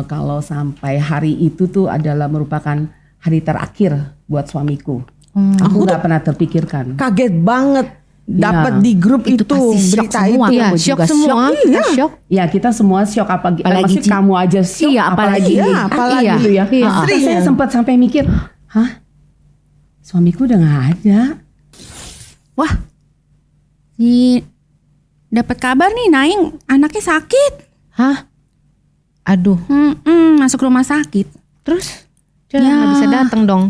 kalau sampai hari itu tuh adalah merupakan hari terakhir buat suamiku. Aku nggak pernah terpikirkan. Kaget banget dapat di grup itu berita itu. Iya, shock semua. Shock. Ya kita semua shock, apalagi kamu aja shock. Iya, apalagi gitu ya. Terus saya sempat sampai mikir, suamiku udah nggak ada. Wah, dapat kabar nih Naing anaknya sakit. Hah? Aduh. Masuk rumah sakit. Terus dia nggak bisa datang dong.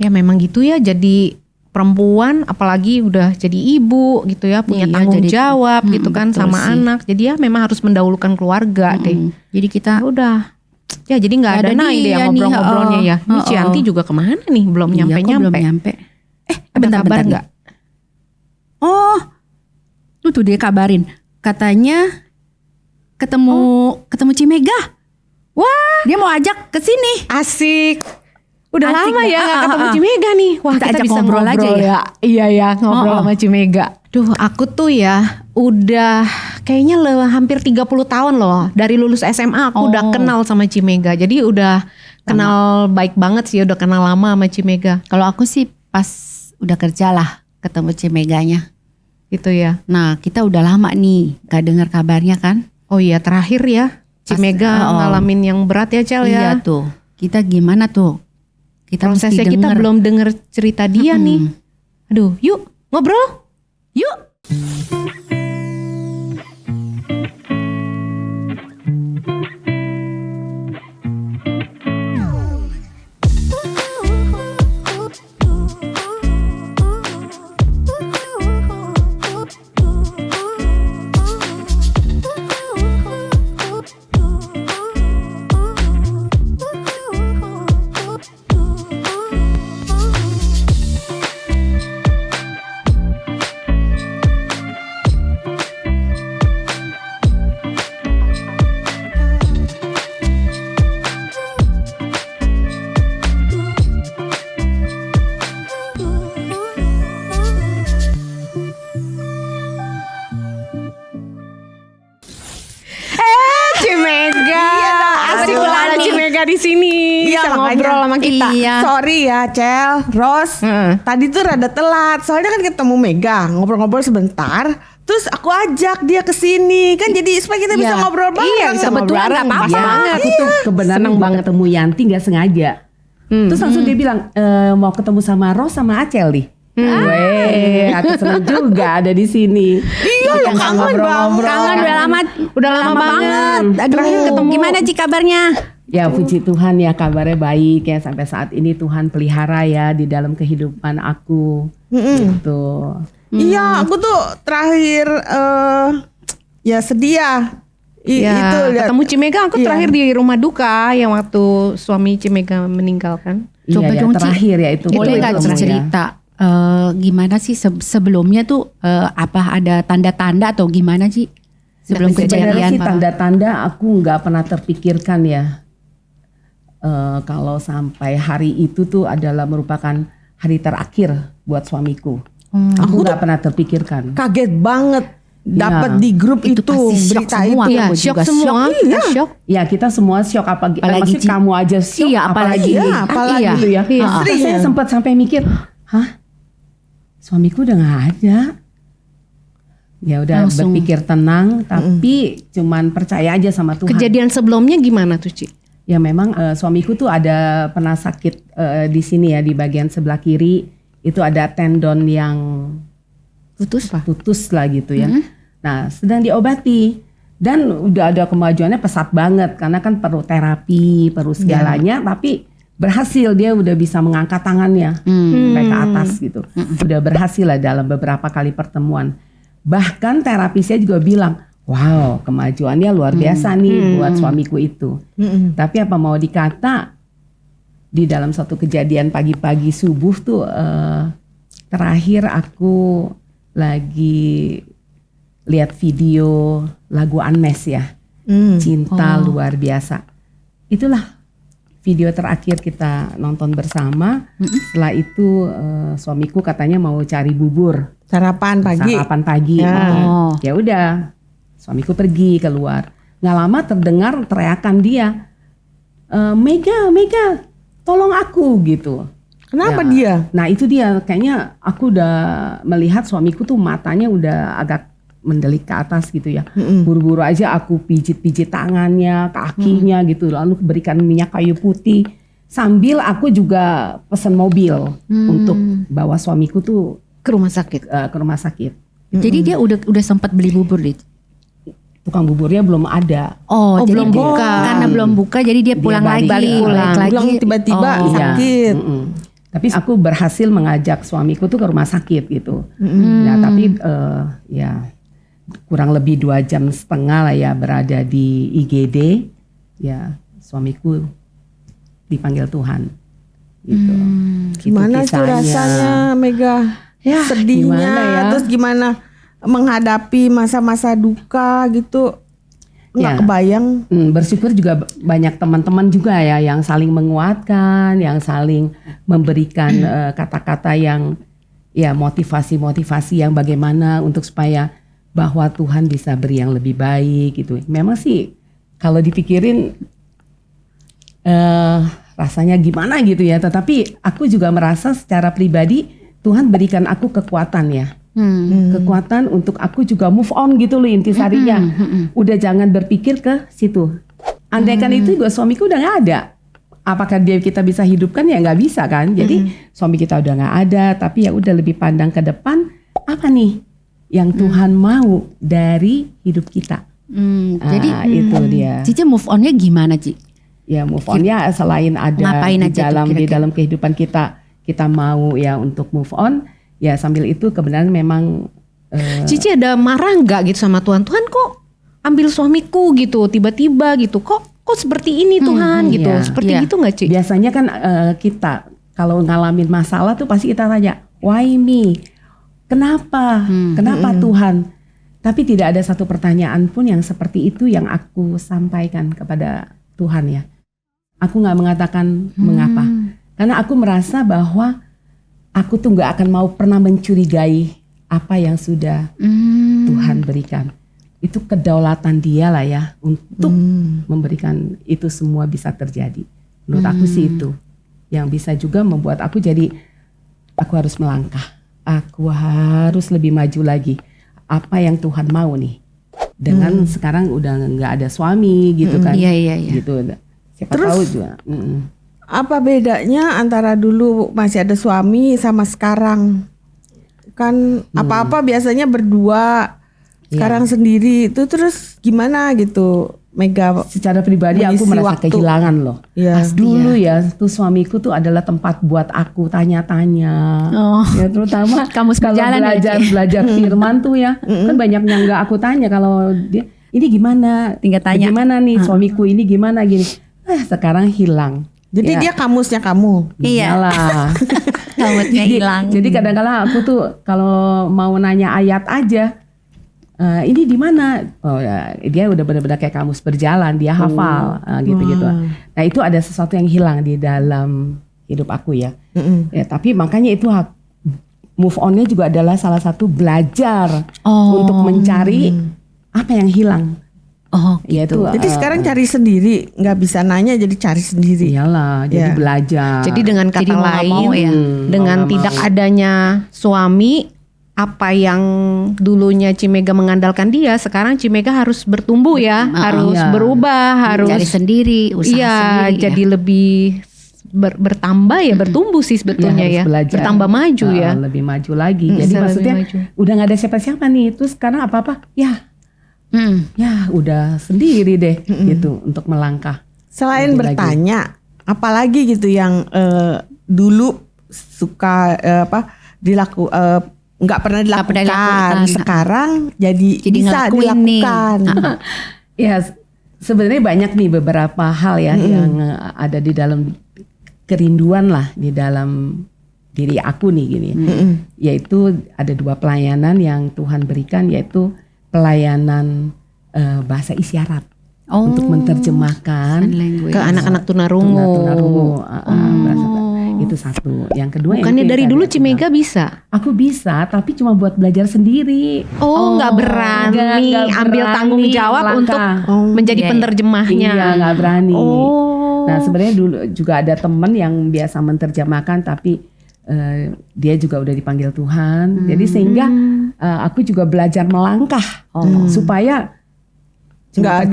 Ya memang gitu ya, jadi perempuan apalagi udah jadi ibu gitu ya, punya tanggung jawab gitu kan sama anak. Jadi ya memang harus mendahulukan keluarga deh. Jadi kita udah ya jadi nggak ada Naing deh yang ngobrol-ngobrolnya ya. Ini Cianti juga kemana nih, belum nyampe-nyampe. Bentar nggak? Oh, tuh dia kabarin katanya ketemu Cimega. Wah, dia mau ajak ke sini. Asik. Udah lama ya gak ketemu Cimega nih. Wah, kita bisa ngobrol aja ya. Iya ya, ngobrol sama Cimega. Duh, aku tuh ya udah kayaknya hampir 30 tahun loh. Dari lulus SMA aku udah kenal sama Cimega. Jadi udah kenal baik banget sih, udah kenal lama sama Cimega. Kalau aku sih pas udah kerja lah ketemu Cimeganya. Gitu ya. Nah, kita udah lama nih gak dengar kabarnya kan. Oh iya, terakhir ya Cimega ngalamin yang berat ya, Cel ya. Iya tuh. Kita gimana tuh? Kita prosesnya kita belum denger cerita dia nih. Aduh, yuk ngobrol. Yuk. Cimega di sini bisa ngobrol sama kita. Sorry ya Cel, Ros. Tadi tuh rada telat. Soalnya kan ketemu Mega, ngobrol-ngobrol sebentar. Terus aku ajak dia ke sini kan, jadi supaya kita bisa ngobrol bareng. Iya, bisa ngobrol bareng. Pas banget. Aku tuh kebenaran banget ketemu Yanti nggak sengaja. Terus langsung dia bilang mau ketemu sama Ros sama Acel nih. Aku seneng juga ada di sini. Iya, kangen banget. Kangen udah lama banget. Aduh, ketemu. Gimana Ci kabarnya? Ya puji Tuhan ya, kabarnya baik ya, sampai saat ini Tuhan pelihara ya di dalam kehidupan aku. Gitu. Iya, aku tuh terakhir ya sedih ya. Itu ketemu Cimega aku terakhir di rumah duka yang waktu suami Cimega meninggal kan. Coba dong terakhir ya itu. Boleh nggak cerita gimana sih sebelumnya tuh apa ada tanda-tanda atau gimana sih sebelum kejadian? Sih tanda-tanda aku nggak pernah terpikirkan ya. Kalau sampai hari itu tuh adalah merupakan hari terakhir buat suamiku. Aku nggak pernah terpikirkan. Kaget banget dapat di grup itu berita itu. Ya, shock semua. Shock. Ya kita semua shock, apalagi kamu aja shock. Iya, apalagi gitu ya. Terus saya sempat sampai mikir, suamiku udah nggak ada. Ya udah berpikir tenang, tapi cuman percaya aja sama Tuhan. Kejadian sebelumnya gimana tuh Ci? Ya memang suamiku tuh ada pernah sakit di sini ya, di bagian sebelah kiri itu ada tendon yang putus lah gitu ya. Nah sedang diobati dan udah ada kemajuannya pesat banget karena kan perlu terapi, perlu segalanya, tapi berhasil, dia udah bisa mengangkat tangannya sampai ke atas gitu. Udah berhasil lah dalam beberapa kali pertemuan. Bahkan terapisnya juga bilang, wow, kemajuannya luar biasa nih buat suamiku itu. Tapi apa mau dikata, di dalam suatu kejadian pagi-pagi subuh tuh terakhir aku lagi lihat video lagu Unmesh ya, Cinta Luar Biasa. Itulah video terakhir kita nonton bersama. Setelah itu suamiku katanya mau cari bubur. Sarapan pagi. Ya udah. Suamiku pergi keluar. nggak lama terdengar teriakan dia, Mega, tolong aku gitu. Kenapa Ya. dia? Nah itu dia, kayaknya aku udah melihat suamiku tuh matanya udah agak mendelik ke atas gitu ya. Buru-buru aja aku pijit-pijit tangannya, kakinya gitu, lalu berikan minyak kayu putih. Sambil aku juga pesen mobil untuk bawa suamiku tuh Ke rumah sakit. ke rumah sakit. Jadi dia udah sempat beli bubur dit. Tukang buburnya belum ada. Oh, jadi belum dia- buka. Karena belum buka jadi dia pulang balik lagi. pulang. Pulang tiba-tiba Oh. sakit. Mm-mm. Tapi aku berhasil mengajak suamiku tuh ke rumah sakit gitu. Nah tapi ya kurang lebih 2,5 jam lah ya berada di IGD. Ya suamiku dipanggil Tuhan. Gitu. Gitu Gimana tuh kisahnya. rasanya Mega? Ya, Sedihnya, gimana ya? terus gimana menghadapi masa-masa duka gitu? Nggak Ya. kebayang. Bersyukur juga banyak teman-teman juga ya yang saling menguatkan, yang saling memberikan kata-kata yang ya motivasi-motivasi yang bagaimana untuk supaya bahwa Tuhan bisa beri yang lebih baik gitu. Memang sih kalau dipikirin rasanya gimana gitu ya, tetapi aku juga merasa secara pribadi Tuhan berikan aku kekuatan ya. Kekuatan untuk aku juga move on gitu loh intisarinya. Udah jangan berpikir ke situ. Andaikan itu juga suamiku udah nggak ada. Apakah kita bisa hidupkan ya nggak bisa kan. Jadi suami kita udah nggak ada, tapi ya udah lebih pandang ke depan. Apa nih yang Tuhan mau dari hidup kita? Jadi itu dia. Cici move onnya gimana Ci? Ya move on-nya selain ada Ngapain di aja tuh dalam di kira-kira? dalam kehidupan kita mau ya untuk move on. Ya sambil itu kebenaran memang Cici ada marah nggak gitu sama Tuhan? Tuhan kok ambil suamiku gitu tiba-tiba gitu? Kok seperti ini Tuhan gitu? iya. Seperti Iya. gitu nggak Ci? biasanya kan kita kalau ngalamin masalah tuh pasti kita tanya, why me? Kenapa? Kenapa Tuhan? Tapi tidak ada satu pertanyaan pun yang seperti itu yang aku sampaikan kepada Tuhan ya. Aku nggak mengatakan mengapa, karena aku merasa bahwa aku tuh nggak akan mau pernah mencurigai apa yang sudah Tuhan berikan. Itu kedaulatan Dia lah ya untuk memberikan itu semua bisa terjadi. Menurut aku sih itu yang bisa juga membuat aku jadi aku harus melangkah. Aku harus lebih maju lagi. Apa yang Tuhan mau nih? Dengan sekarang udah nggak ada suami gitu kan? Iya. Gitu. Siapa Terus tahu juga. apa bedanya antara dulu masih ada suami sama sekarang? Kan apa-apa biasanya berdua, sekarang sendiri itu terus gimana gitu Mega? Secara pribadi aku Mengisi merasa waktu. kehilangan loh. Ya. Dulu ya tuh suamiku tuh adalah tempat buat aku tanya-tanya. Oh. Ya terutama Kamu kalau berjalan ya, Ci? belajar firman tuh ya. Kan banyak yang nggak aku tanya kalau dia ini gimana? Tinggal tanya. Gimana nih suamiku ini gimana gini. Sekarang hilang. Jadi dia kamusnya kamu. Iya. Iyalah. Rambutnya hilang. Jadi kadang-kadang aku tuh kalau mau nanya ayat aja, ini di mana? Oh ya, dia udah benar-benar kayak kamus berjalan, dia hafal gitu-gitu. Nah itu ada sesuatu yang hilang di dalam hidup aku ya. Ya tapi makanya itu move on-nya juga adalah salah satu belajar untuk mencari apa yang hilang. Oh Yaitu Jadi sekarang cari sendiri, nggak bisa nanya jadi cari sendiri. iyalah, jadi Ya. belajar. Jadi dengan kata Jadi mau nggak lain, mau ya. dengan Mau nggak tidak mau. adanya suami, apa yang dulunya Cimega mengandalkan dia, sekarang Cimega harus bertumbuh ya, harus iya. berubah, harus cari sendiri, usaha iya, sendiri. jadi lebih bertambah ya, bertumbuh sih sebetulnya harus ya, belajar. bertambah maju ya. Lebih maju lagi. Jadi Bisa lebih maksudnya maju. udah nggak ada siapa-siapa nih. Terus sekarang apa-apa ya udah sendiri deh gitu untuk melangkah. Selain Lagi-lagi. bertanya, apalagi gitu yang dulu suka nggak pernah dilakukan, sekarang jadi bisa ngelakuin nih. dilakukan. Ya sebenarnya banyak nih beberapa hal ya yang ada di dalam kerinduan lah di dalam diri aku nih gini. Yaitu ada 2 pelayanan yang Tuhan berikan, yaitu pelayanan bahasa isyarat untuk menerjemahkan Sign language. Ke anak-anak tunarungu. tunarungu. Itu satu. Yang kedua, Bukannya yang dari tadi dulu aku Cimega bilang, bisa? aku bisa, tapi cuma buat belajar sendiri. Nggak berani Nggak ambil berani tanggung jawab untuk melangkah. menjadi Iya. penerjemahnya. Iya, nggak berani. Oh. Nah, sebenarnya dulu juga ada teman yang biasa menerjemahkan, tapi dia juga udah dipanggil Tuhan. Jadi sehingga aku juga belajar melangkah supaya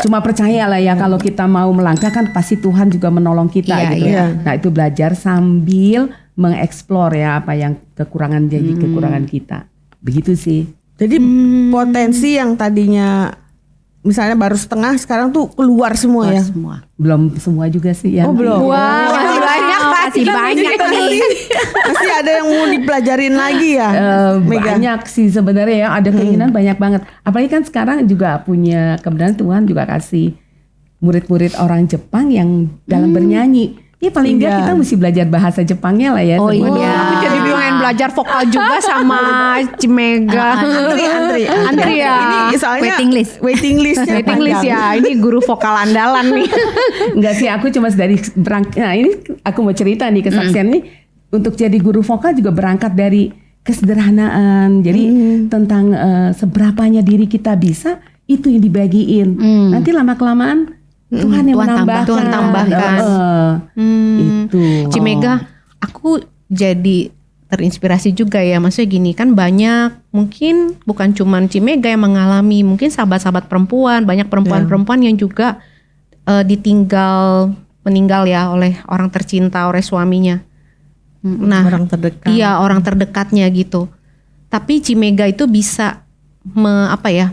cuma percaya lah ya, kalau kita mau melangkah kan pasti Tuhan juga menolong kita Iya, gitu. iya. Nah, itu belajar sambil mengeksplor ya apa yang kekurangan jadi kekurangan kita. Begitu sih. Jadi potensi yang tadinya misalnya baru setengah sekarang tuh keluar semua ya. Semua. Belum semua juga sih ya. Oh, belum. Wah, masih banyak. Masih banyak nih. Pasti ada yang mau dipelajarin lagi ya. Mega. Banyak sih sebenarnya ya, ada keinginan banyak banget. Apalagi kan sekarang juga punya kebenaran, Tuhan juga kasih murid-murid orang Jepang yang dalam bernyanyi. Ya paling Iya. enggak kita mesti belajar bahasa Jepangnya lah ya. Oh, sebelum- iya. Aku jadi pengen belajar vokal juga sama Cimega. Antri ya. Ini soalnya Waiting list. Waiting listnya Waiting list ya. Ini guru vokal andalan nih. Enggak sih, aku cuma dari nah ini aku mau cerita nih kesaksian ini. Untuk jadi guru vokal juga berangkat dari kesederhanaan. Jadi tentang seberapanya diri kita bisa, itu yang dibagiin. Nanti lama-kelamaan Tuhan yang Tuhan menambahkan. Tuhan tambahkan. Itu. Cimega, aku jadi terinspirasi juga ya. Maksudnya gini, kan banyak, mungkin bukan cuman Cimega yang mengalami, mungkin sahabat-sahabat perempuan, banyak perempuan-perempuan yang juga meninggal ya oleh orang tercinta, oleh suaminya. Nah, orang terdekat. iya, orang terdekatnya gitu. Tapi Cimega itu bisa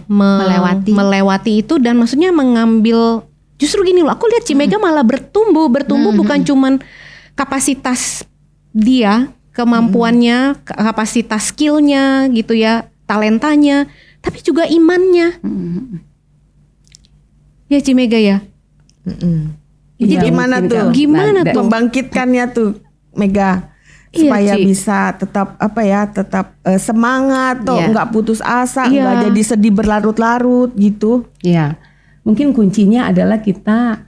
melewati itu, dan maksudnya mengambil, justru gini loh, aku lihat Cimega malah bertumbuh bukan cuman kapasitas dia, kemampuannya, kapasitas skillnya gitu ya, talentanya, tapi juga imannya. Ya Cimega ya. Jadi Iya, gimana mungkin tuh? kan. Gimana Nah, tuh? Membangkitkannya tuh Mega Iya, supaya Ci. bisa tetap semangat tuh, Iya. nggak putus asa, Iya. nggak jadi sedih berlarut-larut gitu. Ya, mungkin kuncinya adalah kita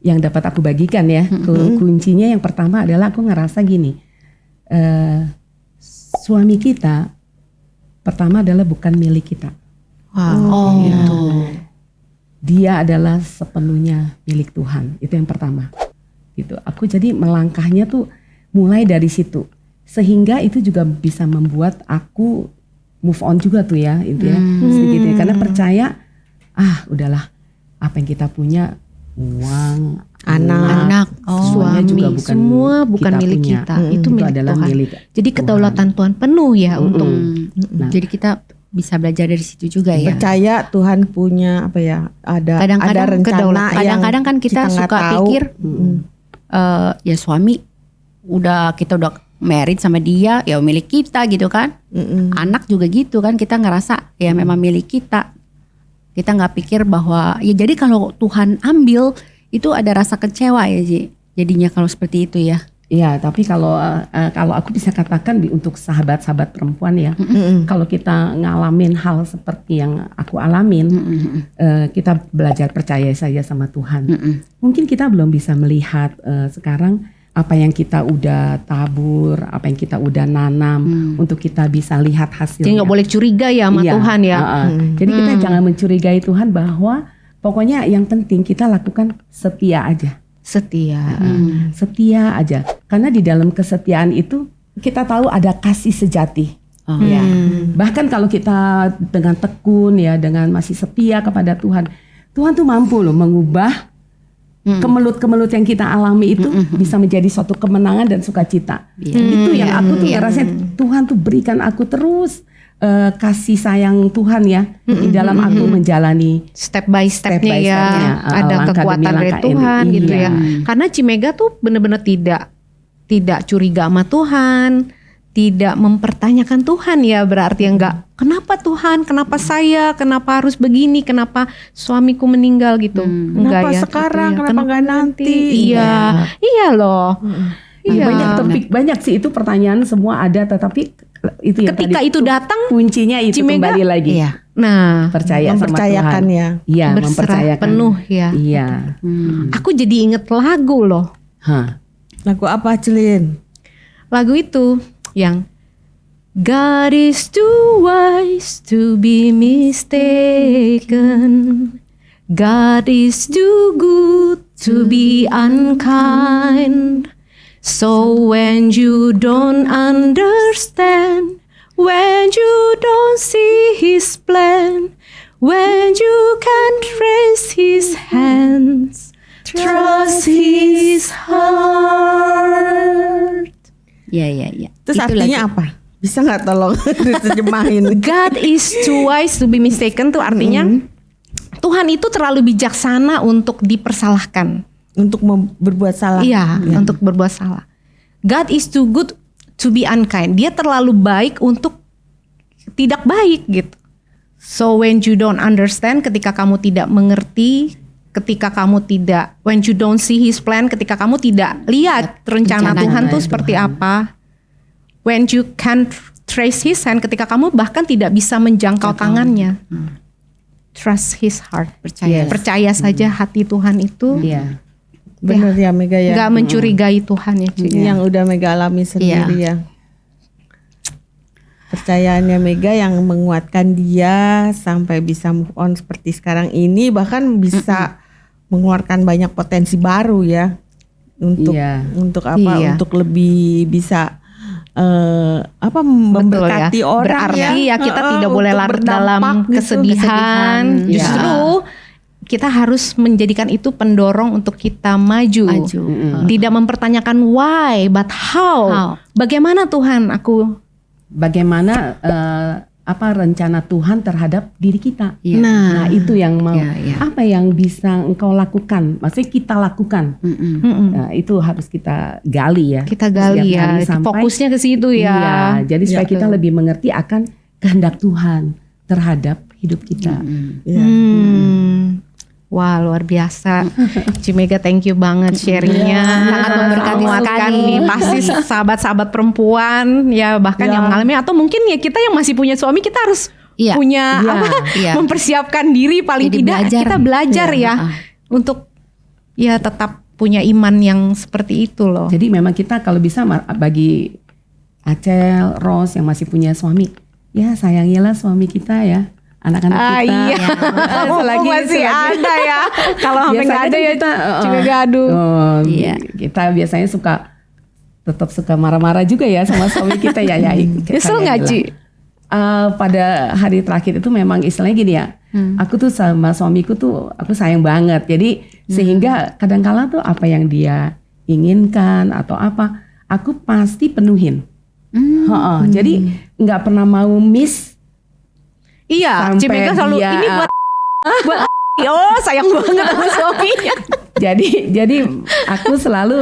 yang dapat aku bagikan ya. Kuncinya yang pertama adalah aku ngerasa gini, suami kita pertama adalah bukan milik kita. Dia adalah sepenuhnya milik Tuhan. Itu yang pertama. Gitu. Aku jadi melangkahnya tuh mulai dari situ. Sehingga itu juga bisa membuat aku move on juga tuh ya, intinya sedikit ya. Karena percaya, udahlah, apa yang kita punya, uang, Anak. semuanya Suami, juga bukan semua bukan kita milik punya. kita. Itu milik adalah Tuhan. milik Jadi kedaulatan Tuhan penuh ya untuk Nah. Jadi kita bisa belajar dari situ juga ya. Percaya Tuhan punya ada Kadang-kadang rencana kedaulatan. yang Kadang-kadang kan kita nggak suka tahu. pikir ya suami kita udah married sama dia, ya milik kita gitu kan. Anak juga gitu kan, kita ngerasa ya memang milik kita. Kita nggak pikir bahwa ya, jadi kalau Tuhan ambil itu ada rasa kecewa ya Ji. Jadinya kalau seperti itu ya. Iya, tapi kalau aku bisa katakan untuk sahabat-sahabat perempuan ya, kalau kita ngalamin hal seperti yang aku alamin, kita belajar percaya saja sama Tuhan. Mungkin kita belum bisa melihat sekarang apa yang kita udah tabur, apa yang kita udah nanam, untuk kita bisa lihat hasilnya. Jadi nggak boleh curiga ya sama Iya, Tuhan ya. Jadi kita jangan mencurigai Tuhan, bahwa pokoknya yang penting kita lakukan setia aja. Setia. Setia aja, karena di dalam kesetiaan itu kita tahu ada kasih sejati. Ya. Bahkan kalau kita dengan tekun ya, dengan masih setia kepada Tuhan, Tuhan tuh mampu loh mengubah kemelut-kemelut yang kita alami itu bisa menjadi suatu kemenangan dan sukacita. Itu yang aku tuh ngerasain, Tuhan tuh berikan aku terus kasih sayang Tuhan ya di dalam aku menjalani Step by stepnya ya, stepnya, ada langkah kekuatan demi dari langkah Tuhan ini. gitu Iya. ya. Karena Cimega tuh bener-bener tidak curiga sama Tuhan, tidak mempertanyakan Tuhan ya, berarti yang enggak, kenapa Tuhan, kenapa saya, kenapa harus begini, kenapa suamiku meninggal gitu. Enggak Kenapa ya. sekarang, gitu ya. kenapa nggak nanti? Iya loh. Iya. Banyak topik, banyak sih itu pertanyaan semua ada, tetapi itu yang Ketika tadi itu datang, kuncinya itu Cimega, kembali lagi. Iya. nah, Percaya sama Mempercayakan Tuhan. ya. Iya, berserah mempercayakan. penuh ya. Iya. Aku jadi inget lagu loh. Hah. Lagu apa Celin? lagu itu yang God is too wise to be mistaken. God is too good to be unkind. So when you don't understand, when you don't see his plan, when you can't trace his hands, trust his heart. Ya. Terus artinya apa? Bisa nggak tolong diterjemahin? God is too wise to be mistaken tuh artinya Tuhan itu terlalu bijaksana untuk dipersalahkan. Untuk berbuat salah. Iya, untuk berbuat salah. God is too good to be unkind. Dia terlalu baik untuk tidak baik gitu. So when you don't understand, ketika kamu tidak mengerti, ketika kamu tidak, when you don't see his plan, ketika kamu tidak lihat rencana Tuhan tuh seperti apa. When you can't trace his hand, ketika kamu bahkan tidak bisa menjangkau tangannya. Trust his heart. Percaya saja hati Tuhan itu. Iya. Benar ya Mega ya. Gak mencurigai Tuhan ya Ci. Yang udah Mega alami sendiri ya. Percayaannya Mega yang menguatkan dia sampai bisa move on seperti sekarang ini, bahkan bisa mengeluarkan banyak potensi baru ya. Untuk apa? Untuk lebih bisa memberkati ya. orang. Berarti ya kita tidak boleh larut dalam kesedihan. Justru kita harus menjadikan itu pendorong untuk kita maju. Tidak mempertanyakan why, but how. Bagaimana Tuhan bagaimana apa rencana Tuhan terhadap diri kita. Nah, itu yang mau apa yang bisa engkau lakukan, maksudnya kita lakukan. Nah, itu harus kita gali ya. Kita gali ya, fokusnya ke situ ya. Iya, jadi supaya kita lebih mengerti akan kehendak Tuhan terhadap hidup kita. Wah, luar biasa. Ci Mega, thank you banget sharingnya. Sangat memberkati sekali nih. Pasti sahabat-sahabat perempuan ya, bahkan yang mengalami, atau mungkin ya kita yang masih punya suami, kita harus punya mempersiapkan diri paling jadi tidak belajar. Kita belajar untuk ya tetap punya iman yang seperti itu loh. Jadi memang kita kalau bisa bagi Acel, Ros yang masih punya suami, ya sayangilah suami kita ya. Anak-anak kita selagi masih ada ya. Kalau sampai nggak ada ya kita juga gaduh. Kita biasanya tetap suka marah-marah juga ya sama suami kita ya. Kesel nggak Ci? Pada hari terakhir itu memang istilahnya gini ya. Aku tuh sama suamiku tuh aku sayang banget. Jadi sehingga kadang-kala tuh apa yang dia inginkan atau apa, aku pasti penuhin. Jadi nggak pernah mau miss. Iya, Ci Mega selalu ini buat sayang banget sama suaminya. Jadi aku selalu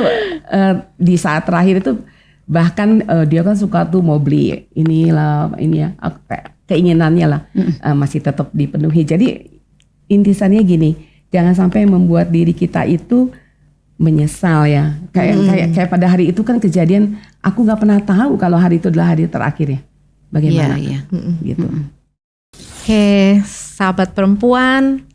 di saat terakhir itu bahkan dia kan suka tuh mau beli ini ya, keinginannya lah masih tetap dipenuhi. Jadi intisannya gini, jangan sampai membuat diri kita itu menyesal ya. Kayak pada hari itu kan kejadian, aku nggak pernah tahu kalau hari itu adalah hari terakhir ya. Bagaimana? Gitu. Oke, sahabat perempuan,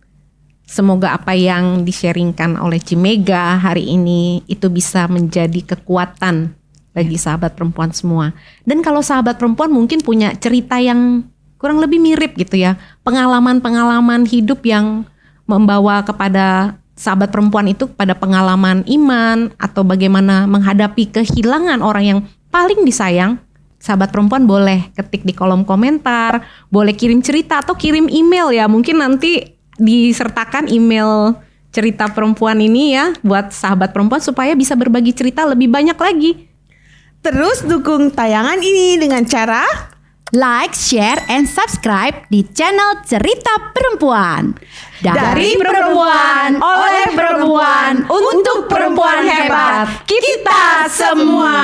semoga apa yang di-sharingkan oleh Ci Mega hari ini itu bisa menjadi kekuatan bagi sahabat perempuan semua. Dan kalau sahabat perempuan mungkin punya cerita yang kurang lebih mirip gitu ya, pengalaman-pengalaman hidup yang membawa kepada sahabat perempuan itu pada pengalaman iman atau bagaimana menghadapi kehilangan orang yang paling disayang. Sahabat perempuan boleh ketik di kolom komentar, boleh kirim cerita atau kirim email ya. Mungkin nanti disertakan email cerita perempuan ini ya buat sahabat perempuan supaya bisa berbagi cerita lebih banyak lagi. Terus dukung tayangan ini dengan cara like, share, and subscribe di channel Cerita Perempuan. Dari perempuan, oleh perempuan, untuk perempuan hebat, kita semua.